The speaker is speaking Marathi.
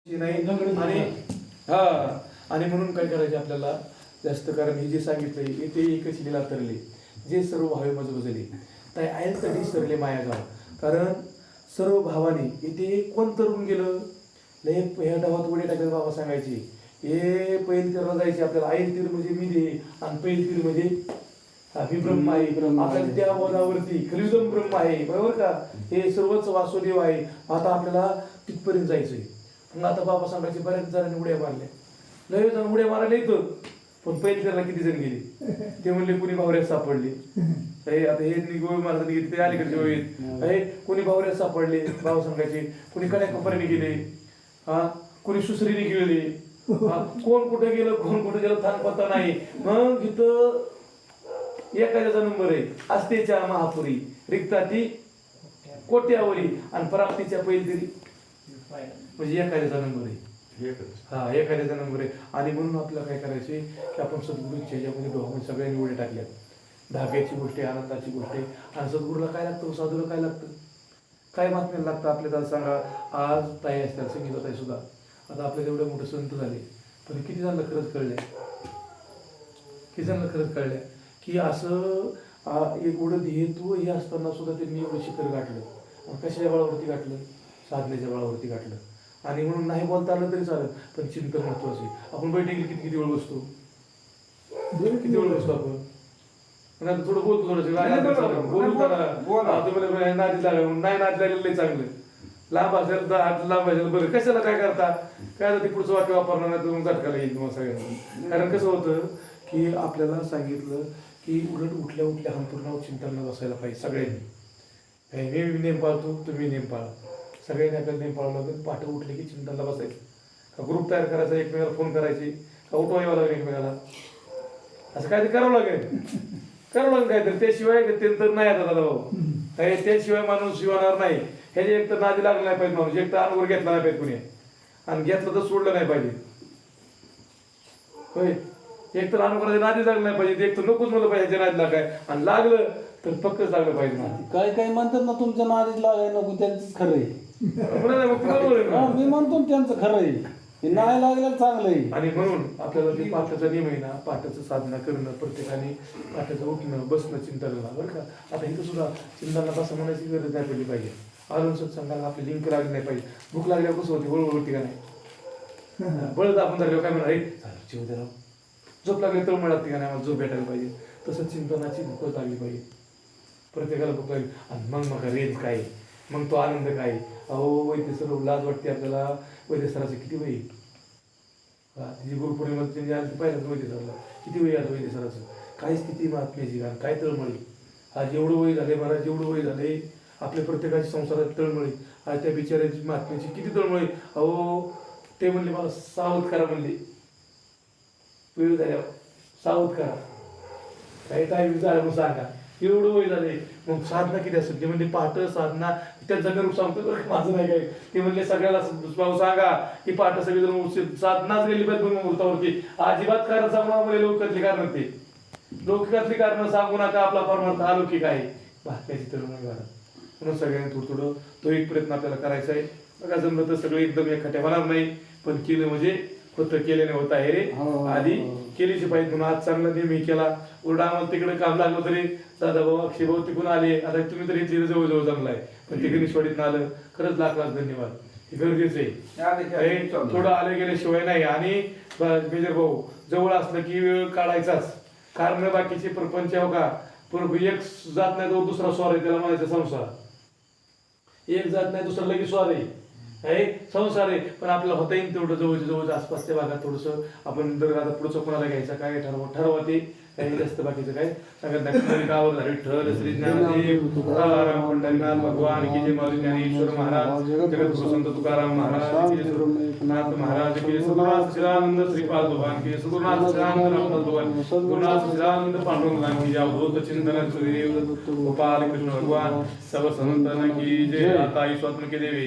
नाही आणि हा आणि म्हणून काय करायचे आपल्याला जास्त, कारण हे जे सांगितलंय ते एकच लिला तरले जे सर्व भावे मज बजले ताई आयल तरी सरले माया गाव. कारण सर्व भावाने इथे कोण तरुण गेलं लय ह्या डावात उडे टाकले बाबा सांगायचे. हे पैल तीरला जायचे आपल्याला, आईल तीर म्हणजे मी दे आणि पैल तीर म्हणजे मी ब्रह्म आहे. आपल्याला त्या पदावरती खरीदम ब्रह्म आहे बरोबर का, हे सर्वच वासुदेव आहे. आता आपल्याला तिथपर्यंत जायचंय. मग आता बाबा सांगायचे बऱ्याच जणांनी उड्या मारल्या, लय जण उड्या मारायला येतं, पण पैल तीरला किती जण गेले ते म्हणले कुणी भावऱ्यात सापडले. आता हे गोवी महाराजांनी गेले ते अलीकडचे वेळेत हे कोणी भावऱ्यात सापडले बाबा सांगायचे, कुणी कड्या कपऱ्याने गेले, हा कोणी सुसरीने गेले, कोण कुठे गेलं कोण कुठे गेलं थान पत्ता नाही. मग इथं एखाद्याचा नंबर आहे आस्तेच्या महापुरी रिक्ता ती कोट्यावरी आणि प्राप्तीच्या पैलतरी म्हणजे एखाद्याचा नंबर आहे. हा एखाद्याचा नंबर आहे. आणि म्हणून आपल्याला काय करायचे की आपण सद्गुरूंच्या याच्यामध्ये डोहामध्ये सगळ्यांनी उड्या टाकल्या. धाग्याची गोष्ट आहे, आनंदाची गोष्ट आहे. आणि सद्गुरूला काय लागतं, साधूला काय लागतं, काय बातम्याला लागतं आपल्याला सांगा. आज ताई असतात संगीता ताई सुद्धा आता आपल्याला एवढे मोठे संत झाले, पण किती जणांना खरंच कळलंय, किती जणांना खरंच कळलंय की असं एवढं ध्येयत्व हे असताना सुद्धा त्यांनी एवढं शिखर गाठलं. कशाच्या बळावरती गाठलं, साधनेच्या बळावरती गाठलं. आणि म्हणून नाही बोलता आलं तरी चालेल, पण चिंतन महत्वाचं आहे. आपण बैठकीला किती किती वेळ बसतो, किती वेळ बसतो आपण. आता थोडं बोलतो, थोडं नादी लागलं नाही, नादी लागलेलं चांगलं, लांब असेल तर लांब असेल बरं, कशाला काय करता काय ते पुढचं वाक्य वापरणार नाही तर मग झटकाला येईल तुम्हाला सगळ्यांना. कारण कसं होतं की आपल्याला सांगितलं की उलट उठल्या उठल्या अंतर्नाव चिंतनाला बसायला पाहिजे सगळ्यांनी. मी नेम पाळतो, तुम्ही नेम पाळा, सगळ्यांनी आपल्याला नेम पाळावं लागेल. पहाटे उठले की चिंतनाला बसायचं, का ग्रुप तयार करायचा, एकमेकाला फोन करायचे, का उठवा यावं लागेल एकमेकाला, असं काहीतरी करावं लागेल, करावं लागेल काहीतरी. त्याशिवाय ते तर नाही आता दादा भाऊ, त्याशिवाय माणूस शिवणार नाही. ह्याचे एक तर नादी लागलं नाही पाहिजे माणूस, एक तर अनुभव घेतला नाही पाहिजे कुणी, आणि घेतलं तर सोडलं नाही पाहिजे. होय, एक तर अनुकराच्या नादी लागलं नाही पाहिजे, एक तर नकोच म्हणलं पाहिजे ह्याच्या नादी लागाय, आणि लागलं तर पक्कच लागलं पाहिजे ना. काही काही म्हणतात ना तुमच्या नादीच लागाय नको, त्यांचंच खरं आहे. मी म्हणतो त्यांचं खरं आहे, नाही लागलेलं चांगलं आहे. आणि म्हणून आपल्याला ते पाठाचा नियम आहे ना, पाठाचं साधना करणं, प्रत्येकाने पाठाचं उठणं बसणं चिंतनाला बरं का. आता इथं सुद्धा चिंतनाला बसा म्हणायची गरज नाही पडली पाहिजे. आलो सत्संगाला आपली लिंक लागली नाही पाहिजे. भूक लागल्यावर कसं होती, वळवळ होती का नाही, बळत आपण झाल्यावर काय म्हणा, जीव द्या, झोप लागली तर मिळत का नाही, मला झोप भेटायला पाहिजे. तसं चिंतनाची भूकच लागली पाहिजे, प्रत्येकाला भूक लागली. आणि मग रेंज काय, मग तो आनंद काय. अहो वैद्य सर लाज वाटते आपल्याला, वैद्य सराचं किती वय, तिची गुरुपौर्णिमेमध्ये त्यांनी आज पहिल्यांदाच वैद्य सरला किती वय आता वैद्य सराचं, काय स्थिती महात्म्याची गाण, काय तळमळी. आज एवढं वय झाले महाराज, एवढं वय झाले, आपल्या प्रत्येकाच्या संसारात तळमळी. आज त्या बिचाऱ्याची महात्म्याची किती तळमळी. अहो ते म्हणले मला सावध करा, म्हणले वेळ झाल्यावर सावध करा, काही टाईम झालं मग सांगा, एवढं वय झाले. मग साधना किती असेल, ते म्हणजे पहाट साधना त्यांचा गरूप सांगतो बरं, माझं नाही काय. ते म्हणले सगळ्याला सांगा की पहाट सगळी जण साधनाच गेली पाहिजे मुहूर्तावरती. अजिबात कारण सांगू नका, लौकिकातली कारण ते लौकिकातली कारण सांगू नका, आपला परमार्थ अलौकिक आहे भाग्याची तरुण घाला. म्हणून सगळ्यांनी थोडं थोडं तो एक प्रयत्न आपल्याला करायचा आहे. बघा जमलं तर सगळं एकदम एकट्या होणार नाही, पण केलं म्हणजे होतं, केल्याने होत आहे रे, आधी केलीची पाहिजे. म्हणून आज चांगला नेहमी केला. उलटा आम्हाला तिकडे काम लागलं तरी दादा भाऊ अक्षय भाऊ तिकडून आले, आता तुम्ही तर इथली जवळजवळ जमलाय, पण ते गणेशवाडीत आलं, खरंच लाख लाख धन्यवाद. हे गरजेचं आहे, थोडं आले गेल्याशिवाय नाही. आणि मेजर भाऊ जवळ असलं की वेळ काढायचाच, कारण बाकीचे प्रपंच हो का, एक जात नाही तो दुसरा स्वार आहे, त्याला म्हणायचा संसार. एक जात नाही दुसरा लगेच स्वार आहे संसार आहे. पण आपल्याला होता येईल तेवढं जवळ आसपासच्या भागात थोडंसं आपण जर आता पुढचं कोणाला घ्यायचं काय ठरवा ते काही जास्त बाकीचं काय सांगत नाही. गावावर झाले विठ्ठल श्री ज्ञानदेव तुकाराम पंढरीनाथ भगवान की जय, माऊली ज्ञानेश्वर महाराज, जगद्गुरु संत तुकाराम महाराज की, नाथ महाराज की, सद्गुरुनाथ श्रीरानंद श्रीपाद भगवान की, सद्गुरुनाथ श्रीरानंद रामदास भगवान, गुरुनाथ श्रीरानंद पांडुरंग की, अवधूत चिंतन सुदेव गोपाल कृष्ण भगवान सर्व संतांना की जय. आता ईश्वर के देवी